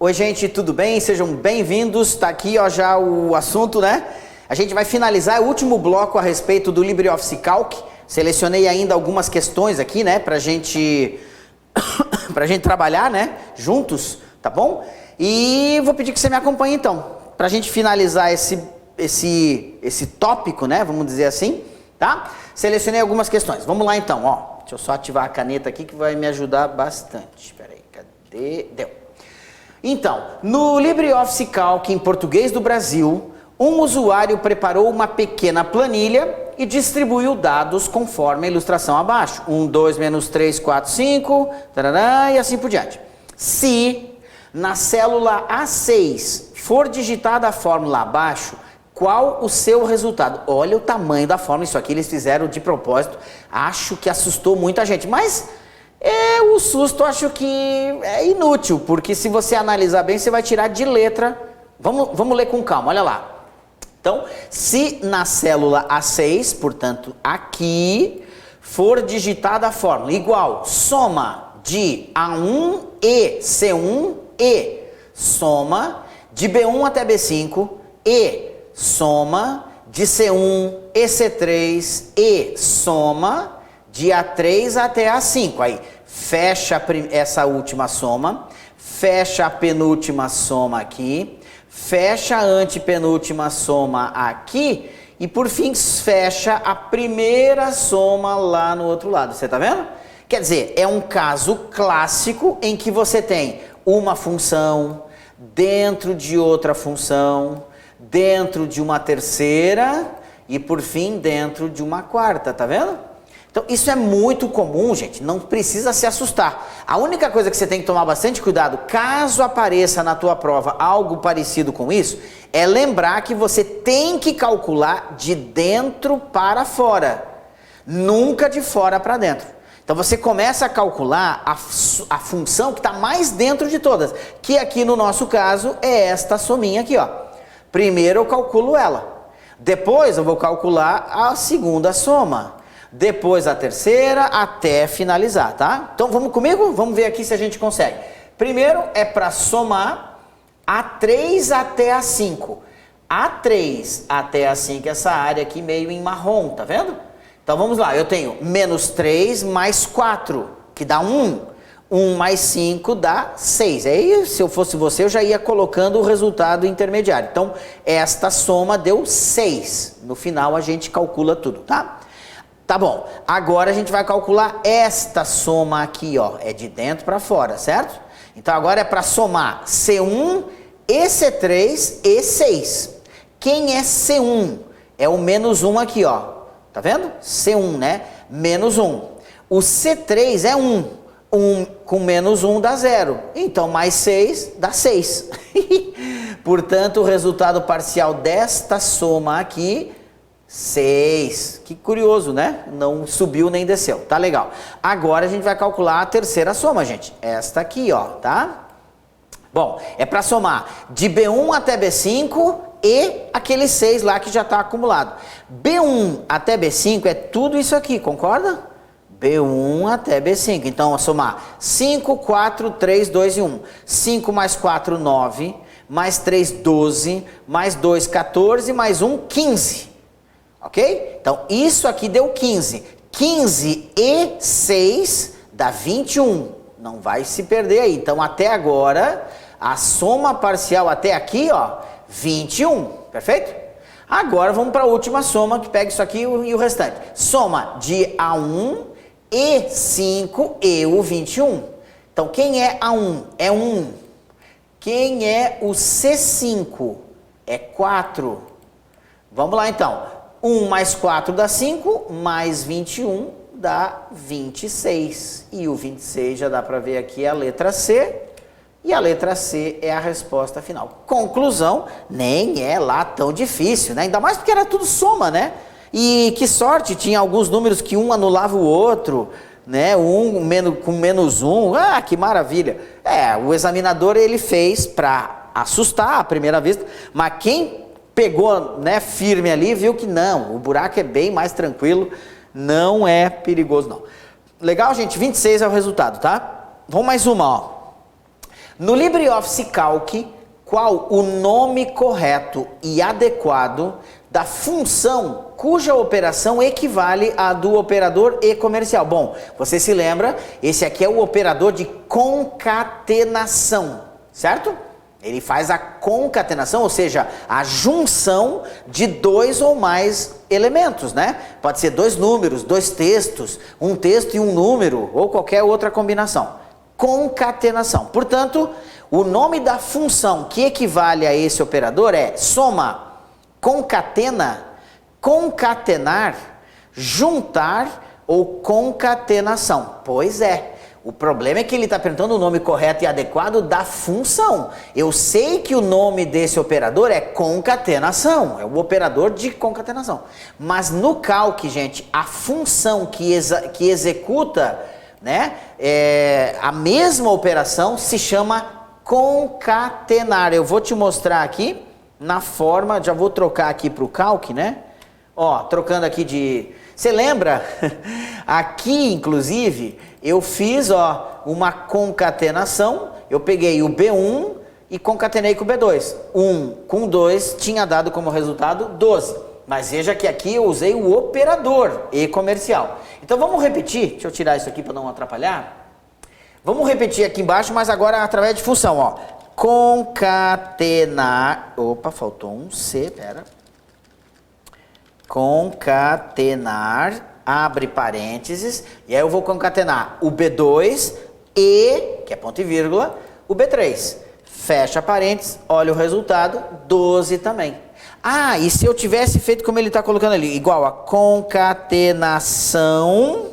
Oi, gente, tudo bem? Sejam bem-vindos. Tá aqui, ó, já o assunto, né? A gente vai finalizar o último bloco a respeito do LibreOffice Calc. Selecionei ainda algumas questões aqui, né, pra gente trabalhar, né, juntos, tá bom? E vou pedir que você me acompanhe então, pra gente finalizar esse tópico, né, vamos dizer assim, tá? Selecionei algumas questões. Vamos lá então, ó. Deixa eu só ativar a caneta aqui que vai me ajudar bastante. Espera aí, cadê? Deu. Então, no LibreOffice Calc em português do Brasil, um usuário preparou uma pequena planilha e distribuiu dados conforme a ilustração abaixo. 1, 2, menos 3, 4, 5, tarará, e assim por diante. Se na célula A6 for digitada a fórmula abaixo, qual o seu resultado? Olha o tamanho da fórmula, isso aqui eles fizeram de propósito. Acho que assustou muita gente, mas... o susto acho que é inútil, porque se você analisar bem, você vai tirar de letra. Vamos ler com calma, olha lá. Então, se na célula A6, portanto, aqui, for digitada a fórmula igual soma de A1 e C1 e soma de B1 até B5 e soma de C1 e C3 e soma de A3 até A5, aí fecha essa última soma, fecha a penúltima soma aqui, fecha a antepenúltima soma aqui e por fim fecha a primeira soma lá no outro lado, você tá vendo? Quer dizer, é um caso clássico em que você tem uma função dentro de outra função, dentro de uma terceira e por fim dentro de uma quarta, tá vendo? Então, isso é muito comum, gente, não precisa se assustar. A única coisa que você tem que tomar bastante cuidado, caso apareça na tua prova algo parecido com isso, é lembrar que você tem que calcular de dentro para fora, nunca de fora para dentro. Então, você começa a calcular a função que está mais dentro de todas, que aqui no nosso caso é esta sominha aqui, ó. Primeiro eu calculo ela, depois eu vou calcular a segunda soma. Depois a terceira, até finalizar, tá? Então vamos comigo? Vamos ver aqui se a gente consegue. Primeiro é para somar A3 até A5. A3 até A5, essa área aqui meio em marrom, tá vendo? Então vamos lá, eu tenho menos 3 mais 4, que dá 1. 1 mais 5 dá 6. Aí, se eu fosse você, eu já ia colocando o resultado intermediário. Então, esta soma deu 6. No final, a gente calcula tudo, tá? Tá bom, agora a gente vai calcular esta soma aqui, ó, é de dentro para fora, certo? Então agora é para somar C1 e C3 e 6. Quem é C1? É o menos 1 aqui, ó, tá vendo? C1, né? Menos 1. O C3 é 1. 1 com menos 1 dá 0. Então mais 6 dá 6. Portanto, o resultado parcial desta soma aqui... 6. Que curioso, né? Não subiu nem desceu. Tá legal. Agora a gente vai calcular a terceira soma, gente. Esta aqui, ó, tá? Bom, é para somar de B1 até B5 e aquele 6 lá que já está acumulado. B1 até B5 é tudo isso aqui, concorda? B1 até B5. Então, vamos somar 5, 4, 3, 2 e 1. 5 mais 4, 9. Mais 3, 12. Mais 2, 14. Mais 1, 15. Ok? Então, isso aqui deu 15. 15 e 6 dá 21. Não vai se perder aí. Então, até agora, a soma parcial até aqui, ó, 21. Perfeito? Agora, vamos para a última soma, que pega isso aqui e o restante. Soma de A1 e 5 e o 21. Então, quem é A1? É 1. Quem é o C5? É 4. Vamos lá, então. 1 mais 4 dá 5, mais 21 dá 26. E o 26 já dá para ver aqui a letra C. E a letra C é a resposta final. Conclusão, nem é lá tão difícil, né? Ainda mais porque era tudo soma, né? E que sorte, tinha alguns números que um anulava o outro, né? Com menos 1. Ah, que maravilha. O examinador ele fez para assustar à primeira vista, mas quem pegou, né, firme ali, viu que não, o buraco é bem mais tranquilo, não é perigoso não. Legal, gente? 26 é o resultado, tá? Vamos mais uma, ó. No LibreOffice Calc, qual o nome correto e adequado da função cuja operação equivale à do operador e comercial? Bom, você se lembra, esse aqui é o operador de concatenação, certo? Ele faz a concatenação, ou seja, a junção de dois ou mais elementos, né? Pode ser dois números, dois textos, um texto e um número, ou qualquer outra combinação. Concatenação. Portanto, o nome da função que equivale a esse operador é soma, concatena, concatenar, juntar ou concatenação. Pois é. O problema é que ele está perguntando o nome correto e adequado da função. Eu sei que o nome desse operador é concatenação, é o operador de concatenação. Mas no Calc, gente, a função que executa, né, a mesma operação se chama concatenar. Eu vou te mostrar aqui na forma, já vou trocar aqui para o Calc, né? Ó, trocando aqui de... Você lembra? Aqui, inclusive, eu fiz, ó, uma concatenação. Eu peguei o B1 e concatenei com o B2. 1 com 2 tinha dado como resultado 12. Mas veja que aqui eu usei o operador e comercial. Então vamos repetir. Deixa eu tirar isso aqui para não atrapalhar. Vamos repetir aqui embaixo, mas agora através de função, ó. Concatenar... Opa, faltou um C, pera. Concatenar, abre parênteses, e aí eu vou concatenar o B2 e, que é ponto e vírgula, o B3. Fecha parênteses, olha o resultado, 12 também. Ah, e se eu tivesse feito como ele está colocando ali, igual a concatenação,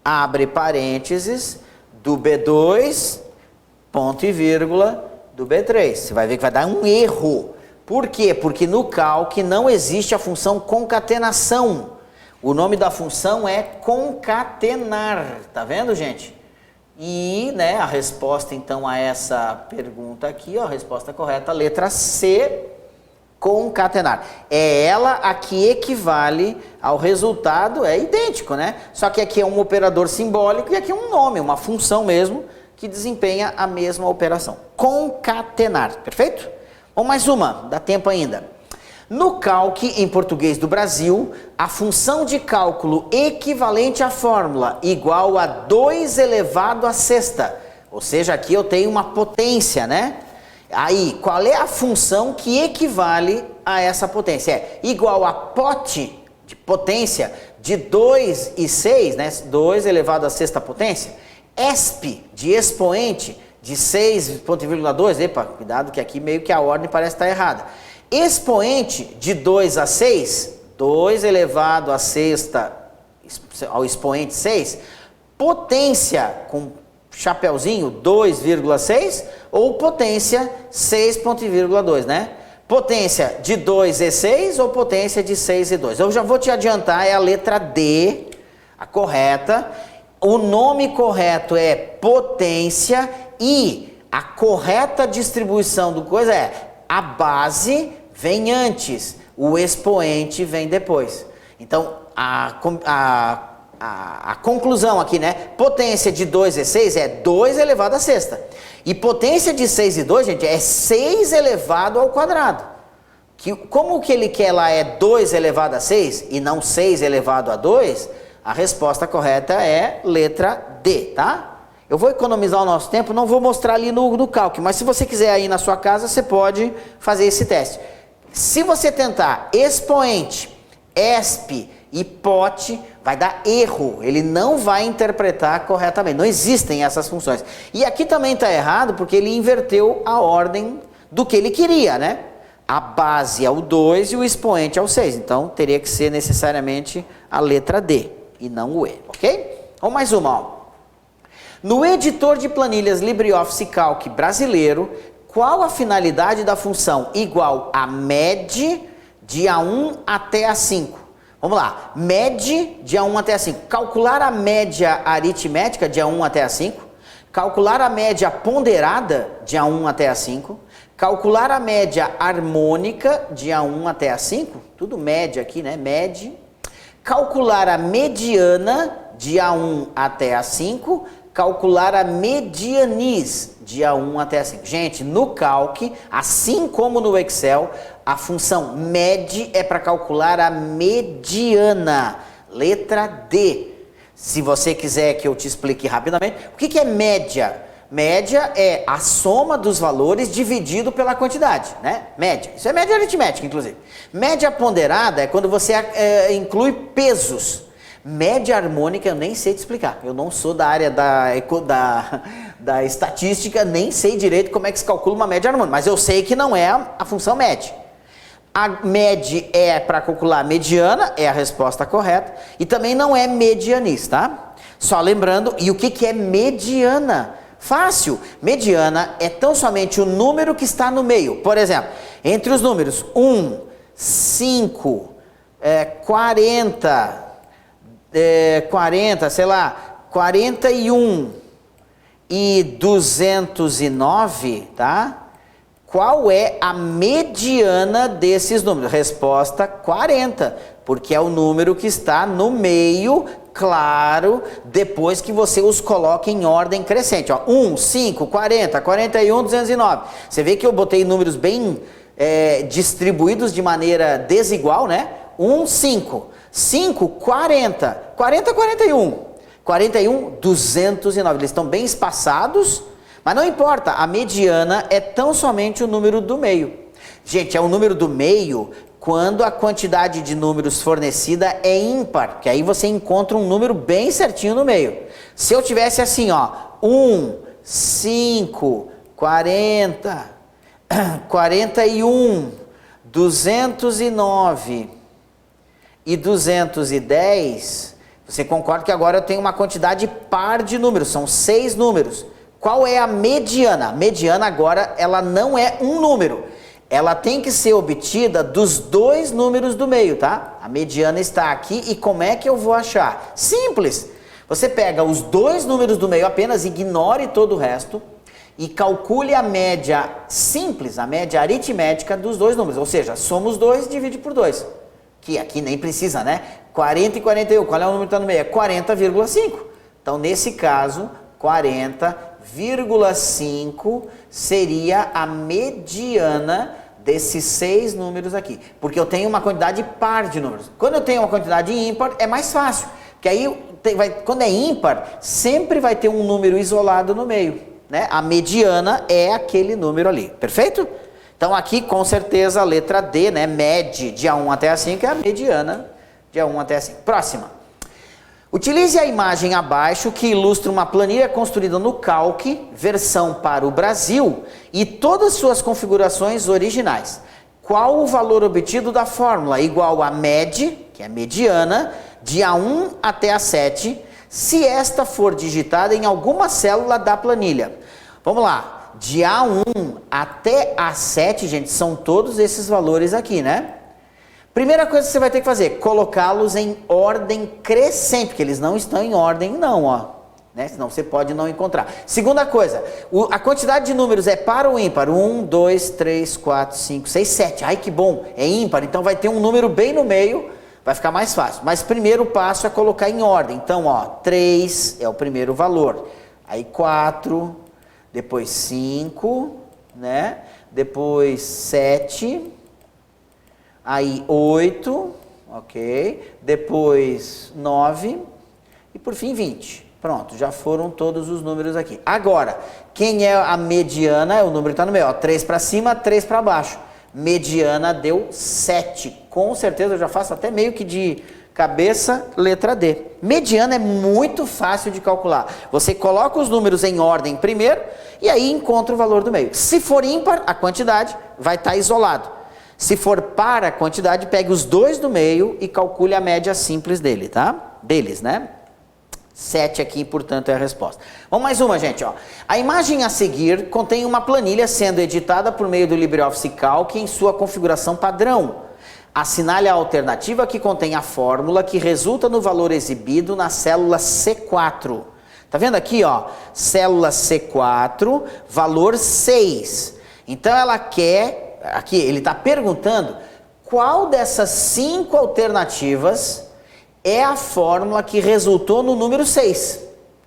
abre parênteses, do B2, ponto e vírgula, do B3. Você vai ver que vai dar um erro. Por quê? Porque no Calc não existe a função concatenação. O nome da função é concatenar. Tá vendo, gente? E, né, a resposta então a essa pergunta aqui, ó, a resposta correta, letra C, concatenar. É ela a que equivale ao resultado, é idêntico, né? Só que aqui é um operador simbólico e aqui é um nome, uma função mesmo, que desempenha a mesma operação. Concatenar, perfeito? Ou mais uma, dá tempo ainda. No Calc, em português do Brasil, a função de cálculo equivalente à fórmula igual a 2 elevado à sexta. Ou seja, aqui eu tenho uma potência, né? Aí, qual é a função que equivale a essa potência? É igual a pote de potência de 2 e 6, né? 2 elevado à sexta potência. Exp de expoente de 6,2, epa, cuidado que aqui meio que a ordem parece estar errada. Expoente de 2 a 6, 2 elevado à sexta ao expoente 6, potência com chapeuzinho 2,6 ou potência 6,2, né? Potência de 2 e 6 ou potência de 6 e 2. Eu já vou te adiantar, é a letra D, a correta. O nome correto é potência e a correta distribuição do coisa é a base vem antes, o expoente vem depois. Então, a conclusão aqui, né? Potência de 2 e 6 é 2 elevado à sexta. E potência de 6 e 2, gente, é 6 elevado ao quadrado. Como que ele quer lá é 2 elevado a 6 e não 6 elevado a 2, a resposta correta é letra D, tá? Eu vou economizar o nosso tempo, não vou mostrar ali no Calc, mas se você quiser aí na sua casa, você pode fazer esse teste. Se você tentar expoente, exp e pote, vai dar erro, ele não vai interpretar corretamente, não existem essas funções. E aqui também está errado, porque ele inverteu a ordem do que ele queria, né? A base é o 2 e o expoente é o 6, então teria que ser necessariamente a letra D e não o E, ok? Vamos mais uma, ó. No editor de planilhas LibreOffice Calc brasileiro, qual a finalidade da função igual a med de A1 até A5? Vamos lá, med de A1 até A5. Calcular a média aritmética de A1 até A5. Calcular a média ponderada de A1 até A5. Calcular a média harmônica de A1 até A5. Tudo média aqui, né? Med. Calcular a mediana de A1 até A5. calcular a medianiz, dia 1 até 5. Gente, no Calc, assim como no Excel, a função med é para calcular a mediana, letra D. Se você quiser que eu te explique rapidamente, o que é média? Média é a soma dos valores dividido pela quantidade, né? Média. Isso é média aritmética, inclusive. Média ponderada é quando você inclui pesos. Média harmônica eu nem sei te explicar. Eu não sou da área da estatística, nem sei direito como é que se calcula uma média harmônica. Mas eu sei que não é a função média. A med é para calcular a mediana, é a resposta correta. E também não é medianiz, tá? Só lembrando, e o que é mediana? Fácil. Mediana é tão somente o número que está no meio. Por exemplo, entre os números 1, 5, 40, 41 e 209, tá? Qual é a mediana desses números? Resposta 40, porque é o número que está no meio, claro, depois que você os coloca em ordem crescente. Ó, 1, 5, 40, 41, 209. Você vê que eu botei números bem distribuídos de maneira desigual, né? 1, 5. 5, 40. 40, 41. 41, 209. Eles estão bem espaçados, mas não importa. A mediana é tão somente o número do meio. Gente, é o número do meio quando a quantidade de números fornecida é ímpar, que aí você encontra um número bem certinho no meio. Se eu tivesse assim, ó, 1, 5, 40, 41, 209 e 210, você concorda que agora eu tenho uma quantidade par de números, são 6 números. Qual é a mediana? A mediana agora, ela não é um número. Ela tem que ser obtida dos 2 números do meio, tá? A mediana está aqui e como é que eu vou achar? Simples. Você pega os 2 números do meio apenas, ignore todo o resto e calcule a média simples, a média aritmética dos 2 números. Ou seja, soma os 2 e divide por 2. Que aqui nem precisa, né? 40 e 41, qual é o número que está no meio? É 40,5. Então, nesse caso, 40,5 seria a mediana desses 6 números aqui. Porque eu tenho uma quantidade par de números. Quando eu tenho uma quantidade ímpar, é mais fácil. Porque aí, quando é ímpar, sempre vai ter um número isolado no meio, né? A mediana é aquele número ali. Perfeito? Então aqui, com certeza, a letra D, né? Med, dia 1 até a 5, é a mediana, dia 1 até a 5. Próxima. Utilize a imagem abaixo que ilustra uma planilha construída no Calc, versão para o Brasil, e todas suas configurações originais. Qual o valor obtido da fórmula? Igual a med, que é mediana, de A1 até A7, se esta for digitada em alguma célula da planilha. Vamos lá. De A1 até A7, gente, são todos esses valores aqui, né? Primeira coisa que você vai ter que fazer, colocá-los em ordem crescente, porque eles não estão em ordem não, ó, né? Senão você pode não encontrar. Segunda coisa, a quantidade de números é par ou ímpar? 1, 2, 3, 4, 5, 6, 7. Ai, que bom, é ímpar, então vai ter um número bem no meio, vai ficar mais fácil. Mas primeiro passo é colocar em ordem. Então, ó, 3 é o primeiro valor, aí 4, depois 5, né? Depois 7... Aí 8, ok, depois 9 e por fim 20. Pronto, já foram todos os números aqui. Agora, quem é a mediana? É o número que está no meio, ó, 3 para cima, 3 para baixo. Mediana deu 7. Com certeza eu já faço até meio que de cabeça, letra D. Mediana é muito fácil de calcular. Você coloca os números em ordem primeiro e aí encontra o valor do meio. Se for ímpar, a quantidade vai estar isolado. Se for par a quantidade, pegue os 2 do meio e calcule a média simples dele, tá? Deles, né? 7 aqui, portanto, é a resposta. Vamos mais uma, gente, ó. A imagem a seguir contém uma planilha sendo editada por meio do LibreOffice Calc em sua configuração padrão. Assinale a alternativa que contém a fórmula que resulta no valor exibido na célula C4. Tá vendo aqui, ó? Célula C4, valor 6. Então, ela quer... Aqui, ele está perguntando qual dessas 5 alternativas é a fórmula que resultou no número 6.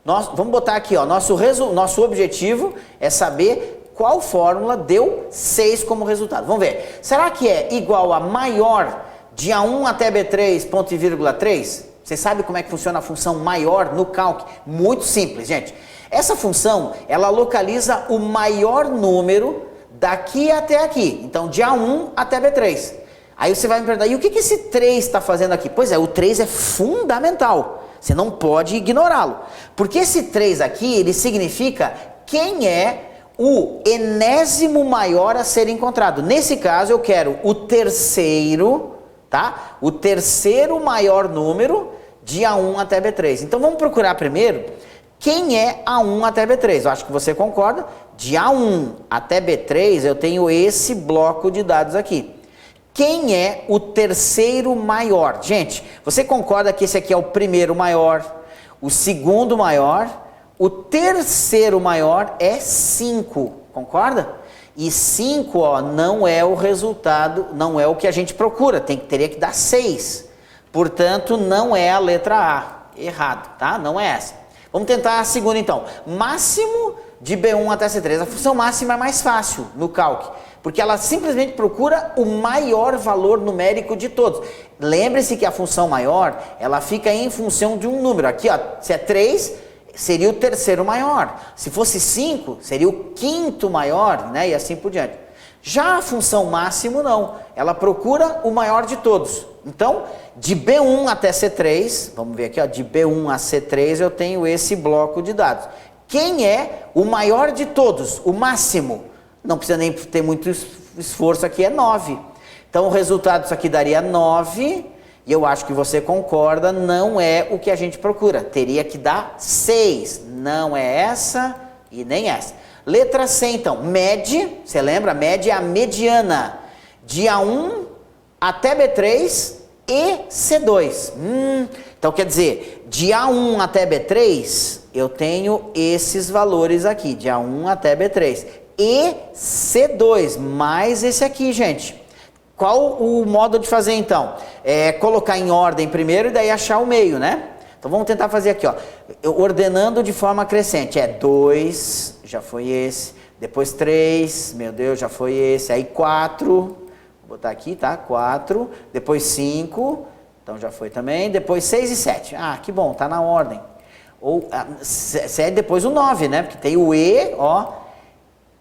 Vamos botar aqui, ó, nosso objetivo é saber qual fórmula deu 6 como resultado. Vamos ver. Será que é igual a maior de A1 até B3, ponto e vírgula 3? Você sabe como é que funciona a função maior no cálculo? Muito simples, gente. Essa função, ela localiza o maior número daqui até aqui. Então, de A1 até B3. Aí você vai me perguntar, e o que esse 3 está fazendo aqui? Pois é, o 3 é fundamental. Você não pode ignorá-lo. Porque esse 3 aqui, ele significa quem é o enésimo maior a ser encontrado. Nesse caso, eu quero o terceiro, tá? O terceiro maior número de A1 até B3. Então, vamos procurar primeiro quem é A1 até B3. Eu acho que você concorda. De A1 até B3, eu tenho esse bloco de dados aqui. Quem é o terceiro maior? Gente, você concorda que esse aqui é o primeiro maior, o segundo maior, o terceiro maior é 5, concorda? E 5, ó, não é o resultado, não é o que a gente procura, teria que dar 6. Portanto, não é a letra A. Errado, tá? Não é essa. Vamos tentar a segunda então. Máximo de B1 até C3. A função máxima é mais fácil no cálculo, porque ela simplesmente procura o maior valor numérico de todos. Lembre-se que a função maior, ela fica em função de um número. Aqui, ó, se é 3, seria o terceiro maior. Se fosse 5, seria o quinto maior, né? E assim por diante. Já a função máximo, não. Ela procura o maior de todos. Então, de B1 até C3, vamos ver aqui, ó, de B1 a C3 eu tenho esse bloco de dados. Quem é o maior de todos? O máximo? Não precisa nem ter muito esforço aqui, é 9. Então o resultado disso aqui daria 9, e eu acho que você concorda, não é o que a gente procura. Teria que dar 6, não é essa e nem essa. Letra C então, MED, você lembra? MED é a mediana de A1 até B3 e C2. Então quer dizer, de A1 até B3, eu tenho esses valores aqui, de A1 até B3. E C2, mais esse aqui, gente. Qual o modo de fazer então? É colocar em ordem primeiro e daí achar o meio, né? Então vamos tentar fazer aqui, ó, ordenando de forma crescente. É 2, já foi esse. Depois 3, meu Deus, já foi esse. Aí 4, vou botar aqui, tá? 4. Depois 5, então já foi também. Depois 6 e 7. Ah, que bom, tá na ordem. Ou depois o 9, né? Porque tem o E, ó.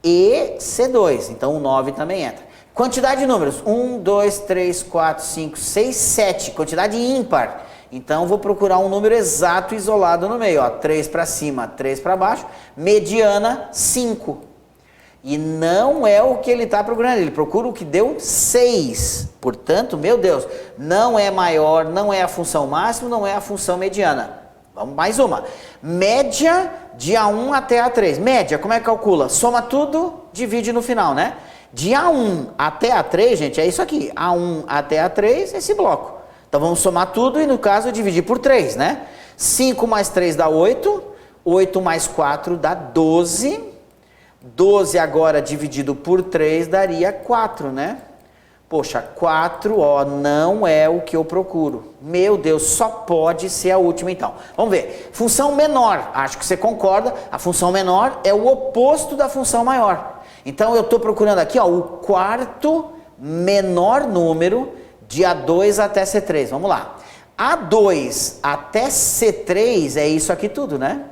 E C2, então o 9 também entra. Quantidade de números, 1, 2, 3, 4, 5, 6, 7, quantidade ímpar. Então vou procurar um número exato isolado no meio, ó, 3 para cima, 3 para baixo, mediana 5. E não é o que ele está procurando, ele procura o que deu 6. Portanto, meu Deus, não é maior, não é a função máxima, não é a função mediana. Vamos mais uma. Média de A1 até A3. Média, como é que calcula? Soma tudo, divide no final, né? De A1 até A3, gente, é isso aqui. A1 até A3, esse bloco. Então vamos somar tudo e no caso dividir por 3, né? 5 mais 3 dá 8. 8 mais 4 dá 12. 12 agora dividido por 3 daria 4, né? Poxa, 4, ó, não é o que eu procuro. Meu Deus, só pode ser a última então. Vamos ver. Função menor, acho que você concorda. A função menor é o oposto da função maior. Então eu estou procurando aqui, ó, o quarto menor número de A2 até C3. Vamos lá. A2 até C3 é isso aqui tudo, né?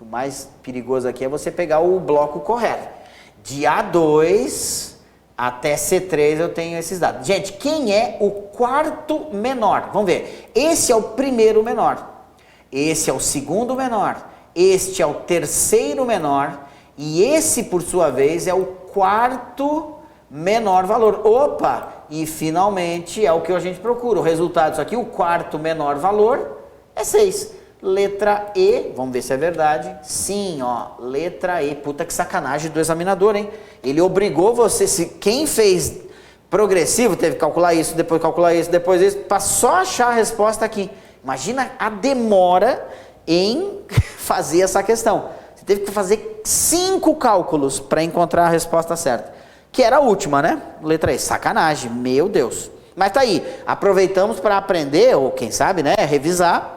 O mais perigoso aqui é você pegar o bloco correto. De A2 até C3 eu tenho esses dados. Gente, quem é o quarto menor? Vamos ver. Esse é o primeiro menor. Esse é o segundo menor. Este é o terceiro menor. E esse, por sua vez, é o quarto menor valor. Opa! E finalmente é o que a gente procura. O resultado disso aqui, o quarto menor valor, é 6. Letra E, vamos ver se é verdade. Sim, ó, letra E. Puta que sacanagem do examinador, hein? Ele obrigou você, quem fez progressivo, teve que calcular isso, depois isso, para só achar a resposta aqui. Imagina a demora em fazer essa questão. Você teve que fazer 5 cálculos para encontrar a resposta certa. Que era a última, né? Letra E. Sacanagem, meu Deus. Mas tá aí, aproveitamos para aprender, ou quem sabe, né, revisar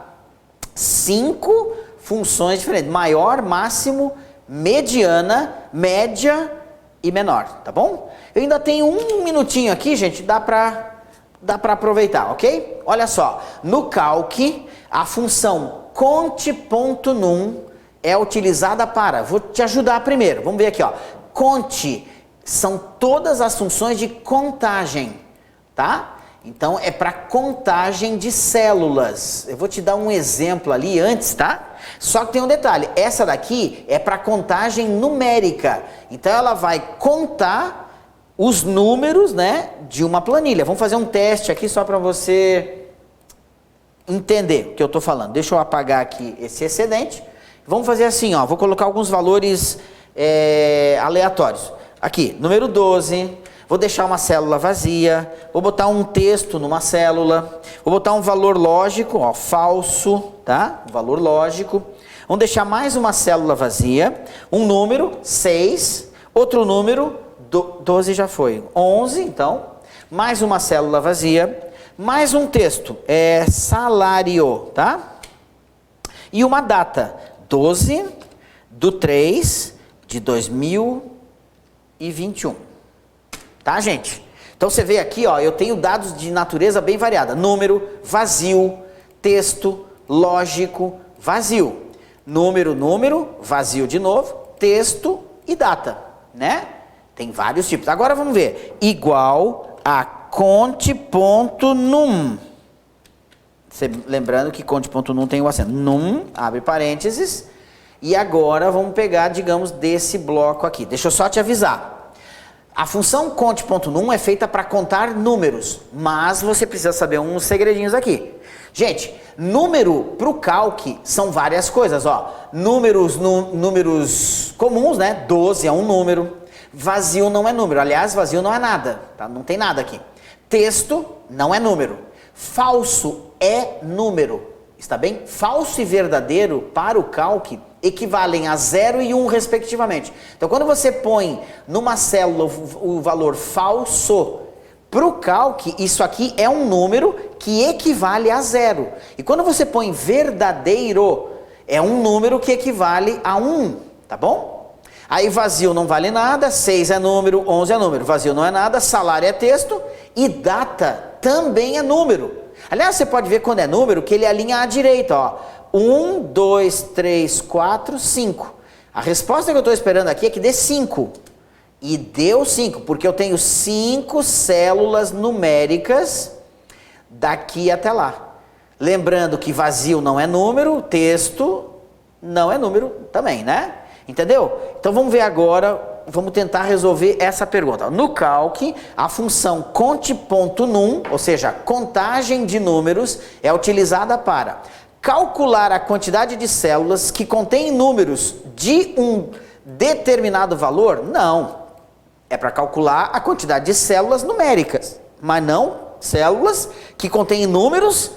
5 funções diferentes. Maior, máximo, mediana, média e menor, tá bom? Eu ainda tenho um minutinho aqui, gente, dá para aproveitar, ok? Olha só, no Calc, a função conte.num é utilizada para, vou te ajudar primeiro, vamos ver aqui, ó. Conte são todas as funções de contagem, tá? Então é para contagem de células. Eu vou te dar um exemplo ali antes, tá? Só que tem um detalhe, essa daqui é para contagem numérica. Então ela vai contar os números, né, de uma planilha. Vamos fazer um teste aqui só para você entender o que eu estou falando. Deixa eu apagar aqui esse excedente. Vamos fazer assim, ó, vou colocar alguns valores aleatórios. Aqui, número 12, vou deixar uma célula vazia, vou botar um texto numa célula, vou botar um valor lógico, ó, falso, tá? Um valor lógico. Vamos deixar mais uma célula vazia, um número, 6, outro número, 12 já foi, 11, então, mais uma célula vazia, mais um texto, salário, tá? E uma data, 12/3/2021, tá, gente? Então você vê aqui, ó, eu tenho dados de natureza bem variada, número, vazio, texto, lógico, vazio, número, vazio de novo, texto e data, né? Tem vários tipos. Agora vamos ver. Igual a conte.num. Lembrando que conte.num tem o acento. Num, abre parênteses. E agora vamos pegar, digamos, desse bloco aqui. Deixa eu só te avisar. A função conte.num é feita para contar números. Mas você precisa saber uns segredinhos aqui. Gente, número para o Calc são várias coisas. Ó. Números comuns, né? 12 é um número. Vazio não é número, aliás, vazio não é nada, tá? Não tem nada aqui. Texto não é número. Falso é número, está bem? Falso e verdadeiro para o Calc equivalem a 0 e 1 respectivamente. Então quando você põe numa célula o valor falso, para o Calc isso aqui é um número que equivale a 0. E quando você põe verdadeiro, é um número que equivale a 1, tá bom? Aí vazio não vale nada, 6 é número, 11 é número, vazio não é nada, salário é texto e data também é número. Aliás, você pode ver quando é número que ele alinha à direita, ó. 1, 2, 3, 4, 5. A resposta que eu estou esperando aqui é que dê 5. E deu 5, porque eu tenho 5 células numéricas daqui até lá. Lembrando que vazio não é número, texto não é número também, né? Entendeu? Então vamos ver agora, vamos tentar resolver essa pergunta. No Calc, a função conte.num, ou seja, contagem de números, é utilizada para calcular a quantidade de células que contém números de um determinado valor? Não. É para calcular a quantidade de células numéricas, mas não células que contêm números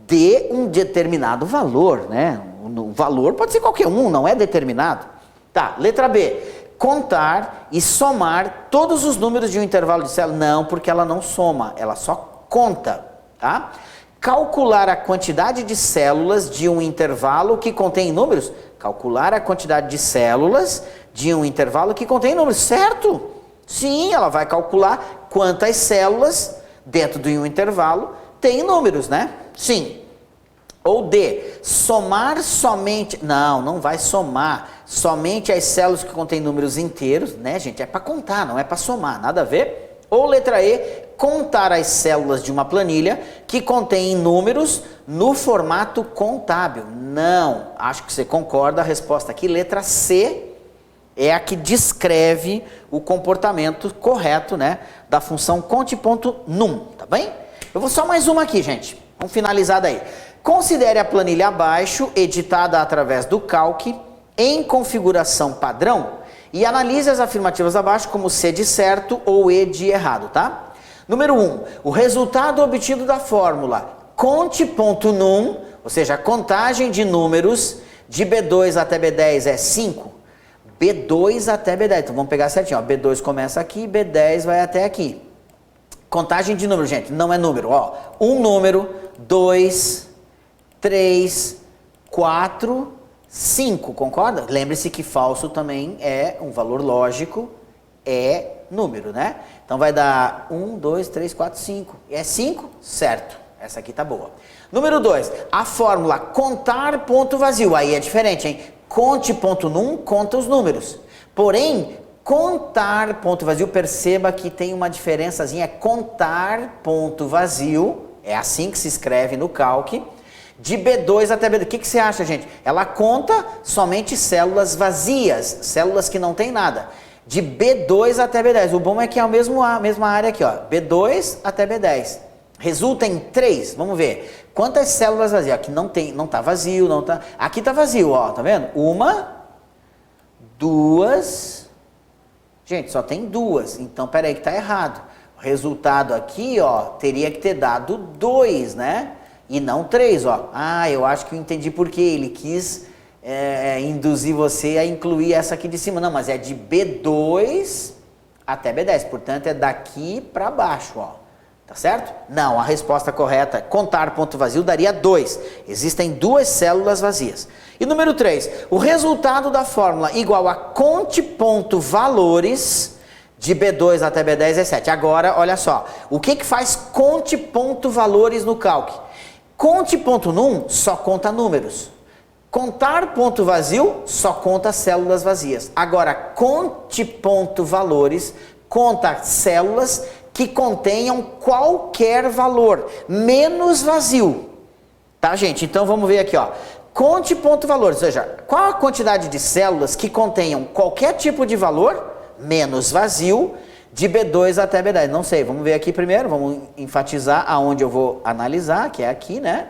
de um determinado valor, né? O valor pode ser qualquer um, não é determinado. Tá, letra B. Contar e somar todos os números de um intervalo de célula. Não, porque ela não soma, ela só conta, tá? Calcular a quantidade de células de um intervalo que contém números. Calcular a quantidade de células de um intervalo que contém números, certo? Sim, ela vai calcular quantas células dentro de um intervalo tem números, né? Sim. Ou D, somar somente, não vai somar somente as células que contêm números inteiros, né, gente? É para contar, não é para somar, nada a ver. Ou letra E, contar as células de uma planilha que contém números no formato contábil. Não, acho que você concorda, a resposta aqui, letra C, é a que descreve o comportamento correto, né, da função conte.num, tá bem? Eu vou só mais uma aqui, gente, vamos finalizar daí. Considere a planilha abaixo, editada através do Calc, em configuração padrão, e analise as afirmativas abaixo como C de certo ou E de errado, tá? Número 1, o resultado obtido da fórmula conte.num, ou seja, a contagem de números de B2 até B10 é 5, B2 até B10, então vamos pegar certinho, ó, B2 começa aqui, B10 vai até aqui. Contagem de números, gente, não é número, ó, um número, 2, 3, 4, 5, concorda? Lembre-se que falso também é um valor lógico, é número, né? Então vai dar 1, 2, 3, 4, 5. É 5? Certo. Essa aqui tá boa. Número 2, a fórmula contar ponto vazio. Aí é diferente, hein? Conte ponto num, conta os números. Porém, contar ponto vazio, perceba que tem uma diferençazinha. É contar ponto vazio, é assim que se escreve no Calc, de B2 até B2. O que você acha, gente? Ela conta somente células vazias, células que não tem nada. De B2 até B10. O bom é que é a mesma área aqui, ó. B2 até B10. Resulta em 3. Vamos ver. Quantas células vazias? Aqui não tá vazio, não tá. Aqui tá vazio, ó, tá vendo? 1, 2. Gente, só tem 2. Então, peraí que tá errado. O resultado aqui, ó, teria que ter dado 2, né? E não 3, ó. Ah, eu acho que eu entendi por quê. Ele quis induzir você a incluir essa aqui de cima. Não, mas é de B2 até B10. Portanto, é daqui para baixo, ó. Tá certo? Não, a resposta correta, contar ponto vazio, daria 2. Existem 2 células vazias. E número 3, o resultado da fórmula igual a conte ponto valores de B2 até B10 é 7. Agora, olha só, o que faz conte ponto valores no Calc? Conte ponto num só conta números. Contar ponto vazio só conta células vazias. Agora, conte ponto valores conta células que contenham qualquer valor, menos vazio. Tá, gente? Então vamos ver aqui, ó. Conte ponto valor, ou seja, qual a quantidade de células que contenham qualquer tipo de valor, menos vazio, de B2 até B10. Não sei, vamos ver aqui primeiro, vamos enfatizar aonde eu vou analisar, que é aqui, né?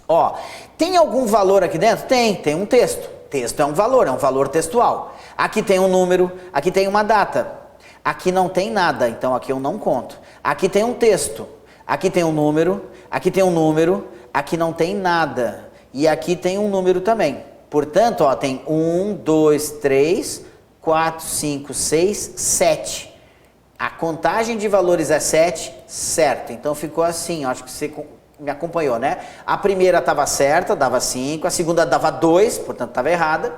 Ó, tem algum valor aqui dentro? Tem um texto. Texto é um valor textual. Aqui tem um número, aqui tem uma data. Aqui não tem nada, então aqui eu não conto. Aqui tem um texto, aqui tem um número, aqui tem um número, aqui não tem nada. E aqui tem um número também. Portanto, ó, tem 1, 2, 3, 4, 5, 6, 7. A contagem de valores é 7, certo. Então ficou assim, acho que você me acompanhou, né? A primeira estava certa, dava 5, a segunda dava 2, portanto estava errada.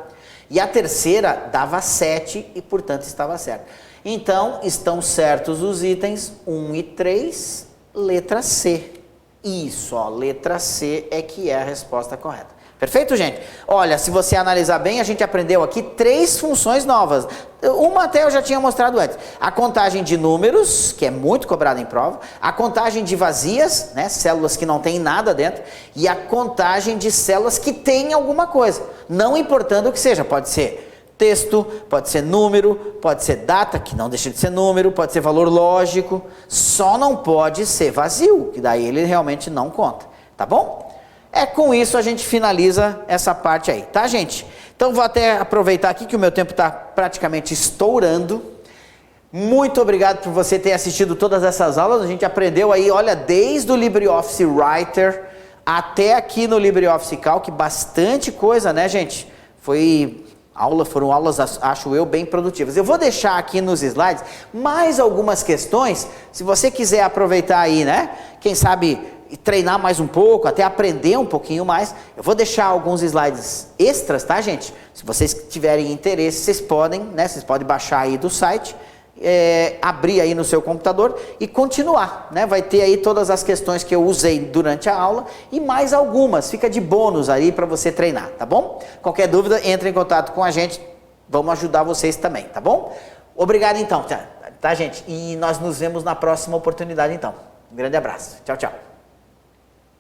E a terceira dava 7 e, portanto, estava certa. Então, estão certos os itens 1 e 3, letra C. Isso, ó, letra C é que é a resposta correta. Perfeito, gente? Olha, se você analisar bem, a gente aprendeu aqui 3 funções novas. Uma até eu já tinha mostrado antes. A contagem de números, que é muito cobrada em prova. A contagem de vazias, né, células que não tem nada dentro. E a contagem de células que tem alguma coisa. Não importando o que seja, pode ser texto, pode ser número, pode ser data, que não deixa de ser número, pode ser valor lógico, só não pode ser vazio, que daí ele realmente não conta, tá bom? Com isso a gente finaliza essa parte aí, tá, gente? Então vou até aproveitar aqui que o meu tempo está praticamente estourando. Muito obrigado por você ter assistido todas essas aulas, a gente aprendeu aí, olha, desde o LibreOffice Writer até aqui no LibreOffice Calc, bastante coisa, né, gente? Foram aulas, acho eu, bem produtivas. Eu vou deixar aqui nos slides mais algumas questões, se você quiser aproveitar aí, né? Quem sabe treinar mais um pouco, até aprender um pouquinho mais. Eu vou deixar alguns slides extras, tá, gente? Se vocês tiverem interesse, vocês podem, né? Vocês podem baixar aí do site, abrir aí no seu computador e continuar, né? Vai ter aí todas as questões que eu usei durante a aula e mais algumas, fica de bônus aí para você treinar, tá bom? Qualquer dúvida, entre em contato com a gente, vamos ajudar vocês também, tá bom? Obrigado então, tá, gente? E nós nos vemos na próxima oportunidade então. Um grande abraço, tchau, tchau.